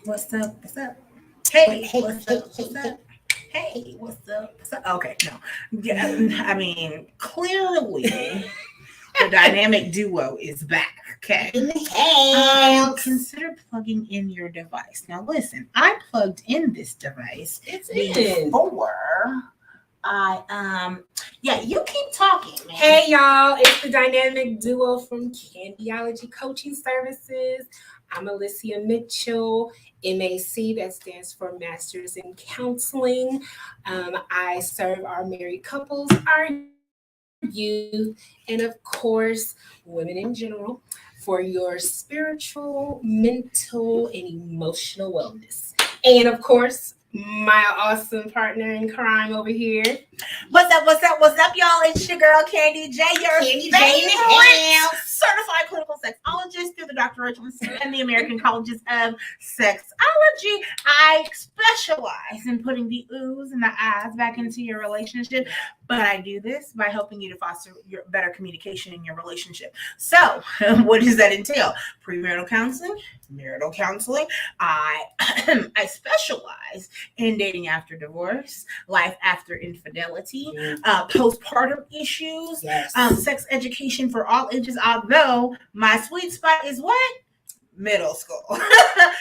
What's up? What's up? Hey, Hey, what's hey, up? hey, What's hey. up? Hey, what's up? What's up? Okay, no. Yeah, I mean, clearly the dynamic duo is back. Okay. In the house. Consider plugging in your device. Now, listen, I plugged in this device It's in. before I yeah, you keep talking, man. Hey y'all, it's the dynamic duo from Candyology Coaching Services. I'm Alicia Mitchell, MAC, that stands for Masters in Counseling. I serve our married couples, our youth, and of course, women in general for your spiritual, mental, and emotional wellness. And of course, my awesome partner in crime over here. What's up? What's up? What's up, y'all? It's your girl Candy J, your Candy J in the favorite house. certified clinical sexologist through the doctorate and the American Colleges of Sexology. I specialize in putting the oohs and the ahs back into your relationship, but I do this by helping you to foster your better communication in your relationship. So, what does that entail? Premarital counseling, marital counseling. I I specialize in dating after divorce, life after infidelity, postpartum issues, Yes. sex education for all ages. Although my sweet spot is what? Middle school.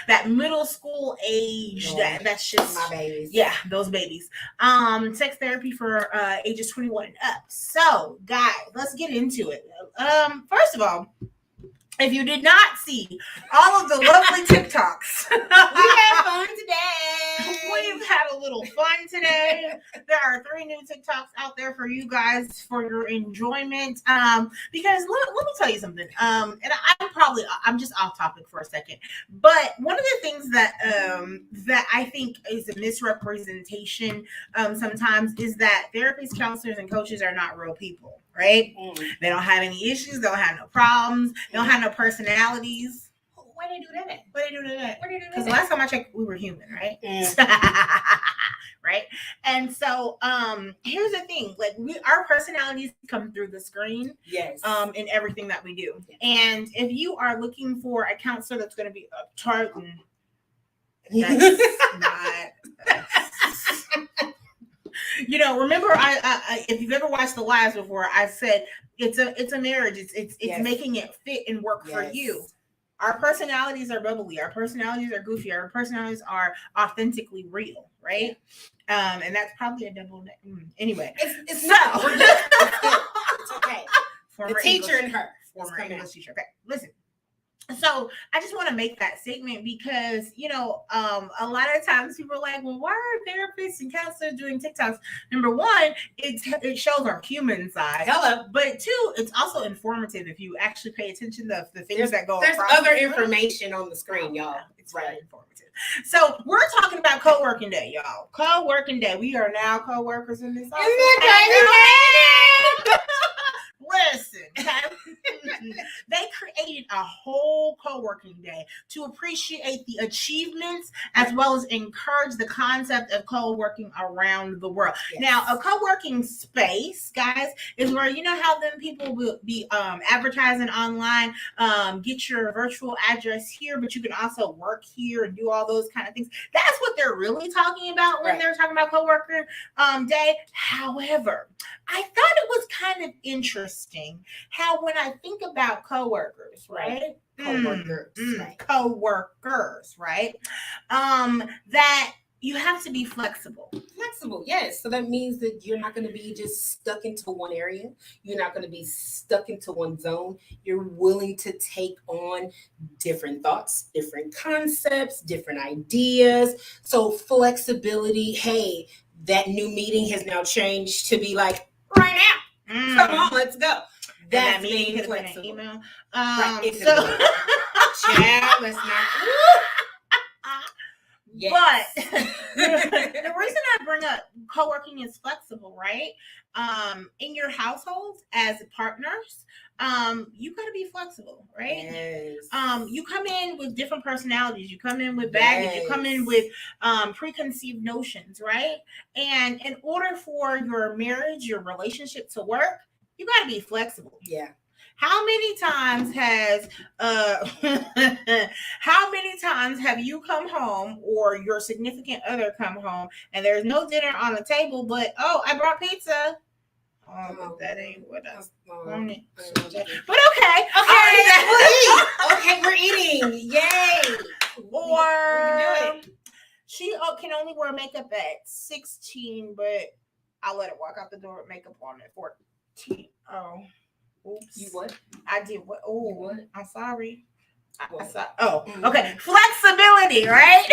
That middle school age. Yeah. That's just My babies. yeah, those babies. Sex therapy for ages 21 and up. So, guys, let's get into it. First of all, if you did not see all of the lovely TikToks, We had fun today. we've had a little fun today. There are 3 new TikToks out there for you guys for your enjoyment. Because let me tell you something. And I'm just off topic for a second. But one of the things that I think is a misrepresentation sometimes is that therapists, counselors, and coaches are not real people, right? They don't have any issues. They don't have no problems. They don't have no personalities. Why they do that? What they do to that? What they do Because that? last time I checked, we were human, right? Right. And so, here's the thing: like our personalities come through the screen, Yes. in everything that we do. And if you are looking for a counselor that's going to be uptight, that's not. You know, remember, I if you've ever watched The Lives before, I said it's a marriage. It's Yes. making it fit and work for Yes. you. Our personalities are bubbly. Our personalities are goofy. Our personalities are authentically real, right? And that's probably a double. Anyway, It's so not. We're good. It's okay. Former The teacher English, in her. former coming English out. teacher. Okay, listen. So I just want to make that statement because, you know, a lot of times people are like, well, why are therapists and counselors doing TikToks? Number one, it shows our human side. Hello. But 2, it's also informative if you actually pay attention to the things that go There's across other the screen. information on the screen, y'all. It's very informative. So we're talking about co-working day, y'all. Co-working day. We are now co-workers in this office. Listen, they created a whole co-working day to appreciate the achievements as well as encourage the concept of co-working around the world. Yes. Now, a co-working space, guys, is where you know how then people will be advertising online, get your virtual address here, but you can also work here and do all those kind of things. That's what they're really talking about when Right. they're talking about co-worker day. However, I thought it was kind of interesting how when I think about coworkers, right? Co-workers, right. Coworkers, right? That you have to be flexible. Flexible, yes. So that means that you're not going to be just stuck into one area. You're not going to be stuck into one zone. You're willing to take on different thoughts, different concepts, different ideas. So flexibility, hey, that new meeting has now changed to be like, right now. Come on, let's go. That That's meeting being could have been an flexible. email. Right, it So, could've Child, let's not. Yes. But the reason I bring up co-working is flexible, right? In your households as partners, you got to be flexible, right? Yes. You come in with different personalities. You come in with baggage. You come in with preconceived notions, right? And in order for your marriage, your relationship to work, you got to be flexible. Yeah. How many times has times have you come home or your significant other come home and there's no dinner on the table, but I brought pizza. Oh, but that ain't what I wanted. But okay. Okay, we're eating. Yay. Or she can only wear makeup at 16, but I'll let her walk out the door with makeup on at 14. Oh, oops. You what? I did what? Oh, what? I'm sorry. Mm-hmm. Okay. Flexibility, right?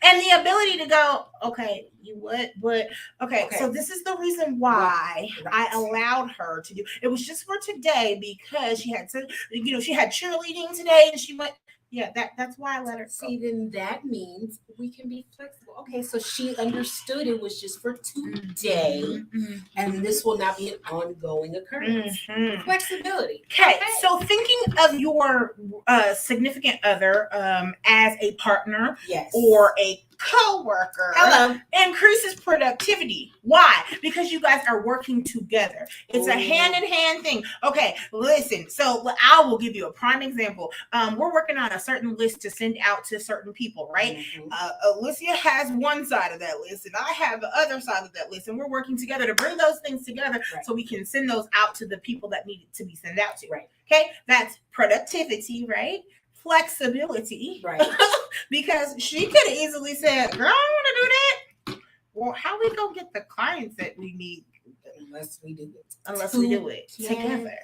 And the ability to go, okay, you would, but okay. So this is the reason why I allowed her to do it. Was just for today because she had to, she had cheerleading today and she went. Yeah, that's why I let her go. See, then that means we can be flexible. Okay, so she understood it was just for today, and this will not be an ongoing occurrence. Flexibility. Okay, so thinking of your significant other as a partner or a co-worker increases productivity. Why? Because you guys are working together. It's a hand-in-hand thing. Okay, listen. So I will give you a prime example. We're working on a certain list to send out to certain people, right? Alicia has one side of that list, and I have the other side of that list, and we're working together to bring those things together so we can send those out to the people that need to be sent out to. Right. Okay, that's productivity, right? Flexibility, right? Because she could have easily said, "Girl, I don't want to do that." Well, how we gonna get the clients that we need unless we do it together,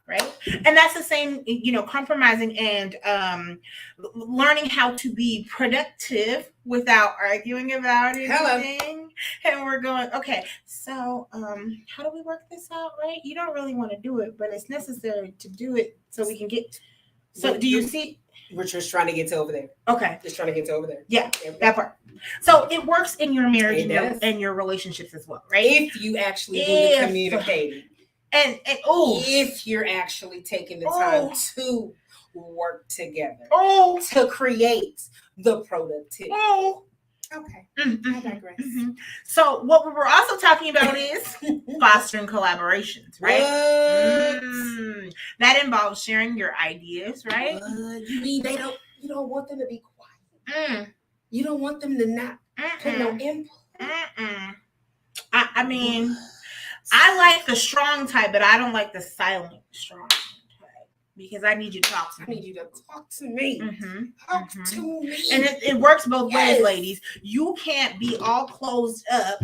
right? And that's the same, compromising and learning how to be productive without arguing about anything. And we're going, okay, so how do we work this out, right? You don't really want to do it, but it's necessary to do it so we can get. So do you see? We're just trying to get to over there. Okay. Just trying to get to over there. Yeah, that part. So it works in your marriage and your relationships as well, right? If you actually do the communicating. And if you're actually taking the time to work together. To create the productivity. Okay. I digress. So what we were also talking about is fostering collaborations, right? That involves sharing your ideas, right? You mean you don't want them to be quiet. You don't want them to not put no input. I mean, I like the strong type, but I don't like the silent strong type. Because I need you to talk to me. I need you to talk to me. Talk to me. And it works both ways, ladies. You can't be all closed up.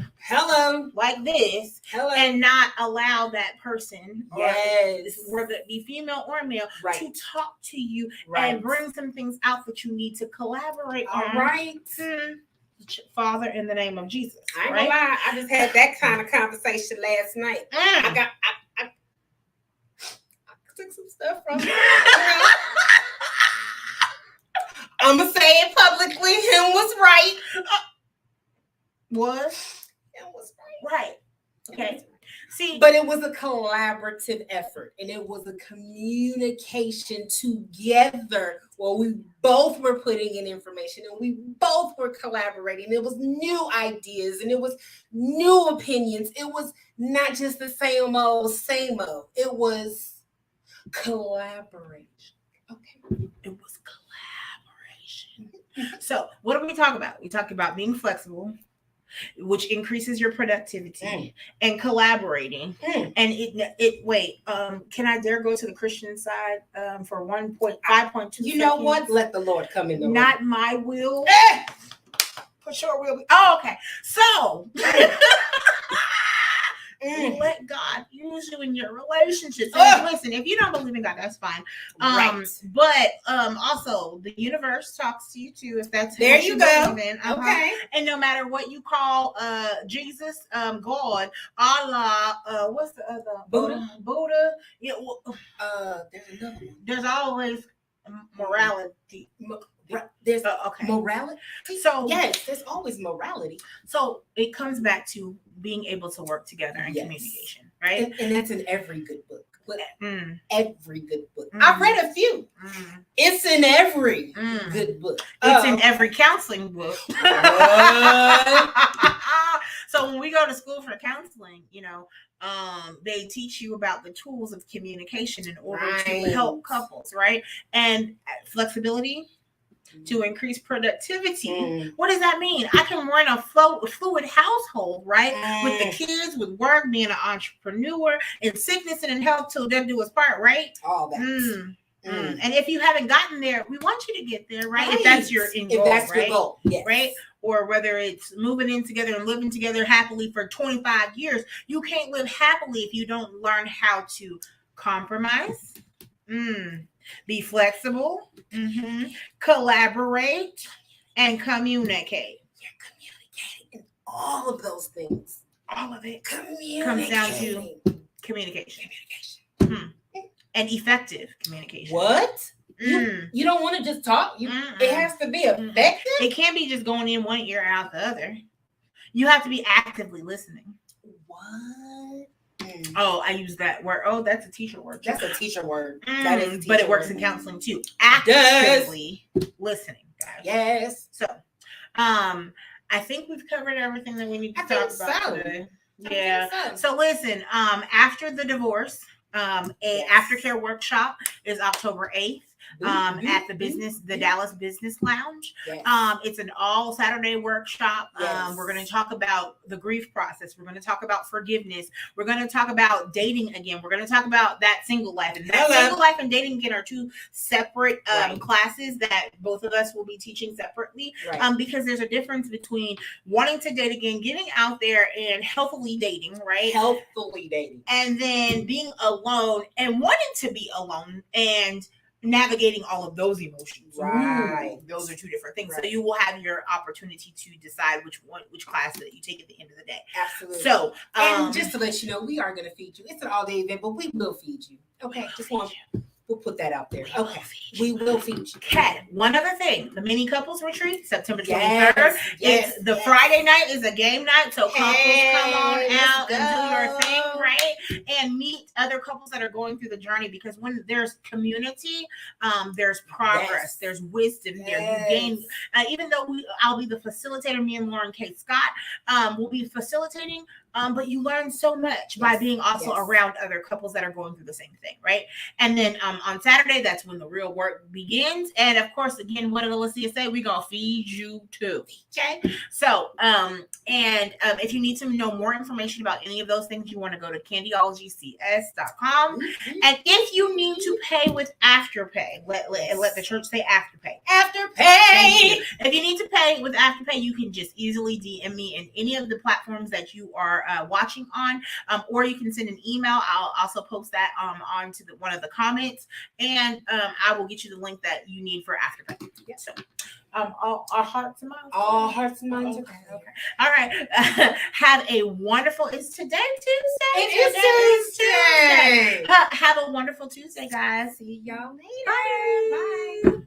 Like this. And not allow that person, whether it be female or male, to talk to you and bring some things out that you need to collaborate on. Right. Father, in the name of Jesus. I ain't gonna lie. I just had that kind of conversation last night. I took some stuff from him. I'm gonna say it publicly. Him was right. Him was right. Okay. See, but it was a collaborative effort, and it was a communication together where we both were putting in information and we both were collaborating. It was new ideas and it was new opinions. It was not just the same old. It was collaboration. Okay. It was collaboration. So what do we talk about? We talk about being flexible, which increases your productivity, and collaborating. And can I dare go to the Christian side for 1.5.2? You know what? Let the Lord come in the room. Not my will. For sure will be. Oh, okay. So let God use you in your relationships. Listen, if you don't believe in God, that's fine. But also the universe talks to you too, if that's there you go. Okay. And no matter what you call Jesus, God, Allah, what's the other? Buddha. Yeah. There's another one. There's always morality. There's morality. So yes, there's always morality. So it comes back to being able to work together in communication, right? And that's in every good book. Every good book. I've read a few. It's in every good book. It's in every counseling book. So when we go to school for counseling, they teach you about the tools of communication in order to help couples, right? And flexibility. to increase productivity. Mm. What does that mean? I can run a fluid household, right? With the kids, with work, being an entrepreneur, in sickness and in health till death do us part, right? All that. And if you haven't gotten there, we want you to get there, right? If that's your end goal, if that's right? your goal, yes. Right? Or whether it's moving in together and living together happily for 25 years, you can't live happily if you don't learn how to compromise, be flexible, collaborate, and communicate. You're communicating. All of those things. All of it Comes down to communication. And effective communication. What? You don't want to just talk. It has to be effective. It can't be just going in one ear out the other. You have to be actively listening. What? Oh, I use that word. Oh, that's a teacher word. That's a teacher word. That is a teacher but it works word. in counseling too. Actively listening, guys. Yes. So, I think we've covered everything that we need to talk about today. Yeah. So listen, after the divorce, aftercare workshop is October 8th. At the Dallas Business Lounge. Yes. It's an all Saturday workshop. Yes. We're going to talk about the grief process. We're going to talk about forgiveness. We're going to talk about dating again. We're going to talk about that single life. And that single life and dating again are two separate classes that both of us will be teaching separately. Right. Because there's a difference between wanting to date again, getting out there and healthily dating, right? Healthfully dating. And then being alone and wanting to be alone and navigating all of those emotions. Right. Those are two different things. Right. So you will have your opportunity to decide which class that you take at the end of the day. Absolutely. So, and just to let you know, we are going to feed you. It's an all-day event, but we will feed you. Okay, we'll put that out there. Okay, we will feed you. Okay, one other thing. The mini couples retreat, September 23rd. Yes. The Friday night is a game night, so couples come on out and do your thing, right? And meet other couples that are going through the journey, because when there's community, there's progress, there's wisdom there. You gain, even though I'll be the facilitator, me and Lauren K. Scott will be facilitating, but you learn so much by being also around other couples that are going through the same thing, right? And then on Saturday, that's when the real work begins. And of course, again, what did Alicia say? We're going to feed you too. Okay. So, if you need to know more information about any of those things, you want to go to candyologycs.com. And if you need to pay with Afterpay, let the church say Afterpay. Afterpay. If you need to pay with Afterpay, you can just easily DM me in any of the platforms that you are watching on, or you can send an email. I'll also post that onto one of the comments, and I will get you the link that you need for Afterpay. Yes. So, all hearts and minds. All hearts and minds. Okay. All right. Have a wonderful. Is today Tuesday? It is Tuesday. Have a wonderful Tuesday, guys. See y'all later. Bye. Bye.